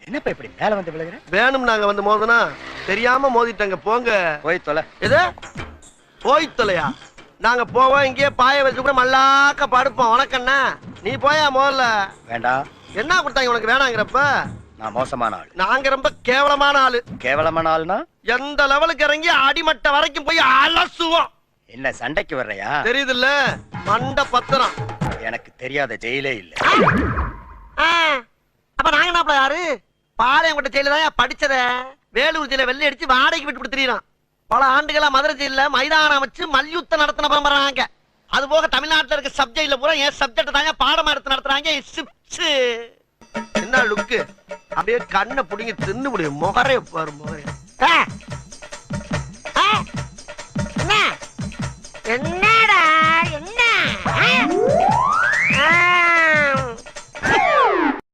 என்னப்பா இப்படி மேல வந்து விழுகிற? வேணும் நாங்க வந்து மோதனா தெரியாம மோதிட்டாங்க. போங்க போய் தொலை. எது போய் தொலையா? நாங்க போவோம், இங்கேயே பாய வச்சு கூட மல்லாக்க படுப்போம். உனக்கண்ணா நீ போயா முதல்ல. வேண்டாம். என்ன கொடுத்தாங்க உனக்கு வேணாங்கிறப்ப? நான் மோசமான ஆள். நாங்க ரொம்ப கேவலமான ஆளு. கேவலமான ஆள்னா எந்த லெவலுக்கு இறங்கி அடிமட்ட வரைக்கும் போய் அலசுவோம். என்ன சண்டைக்கு வர்றையா? தெரியுதுல்ல, மண்ட பத்திரம். எனக்கு தெரியாத ஜெயிலே இல்ல. அப்ப நாங்க என்ன யாரு? பாளையங்கோட்டை ஜெயில தான் படிச்சத. வேலூர் ஜெயில வெள்ளை அடிச்சு வாடகைக்கு விட்டு கொடுத்துறான். பல ஆண்டுகளா மதுரை ஜெயில மைதானம் வச்சு மல்யுத்தம் நடத்தின பரம்பராங்க. அது போக தமிழ்நாட்டில் இருக்க சப்ஜெக்ட்ல பூரா என் சப்ஜெக்ட் தாங்க பாடமா எடுத்து நடத்துறாங்க. என்ன லுக்கு? அப்படியே கண்ணை புடிங்கி தின்னு முடியும். முகரே பாரு முகரே. என்ன என்ன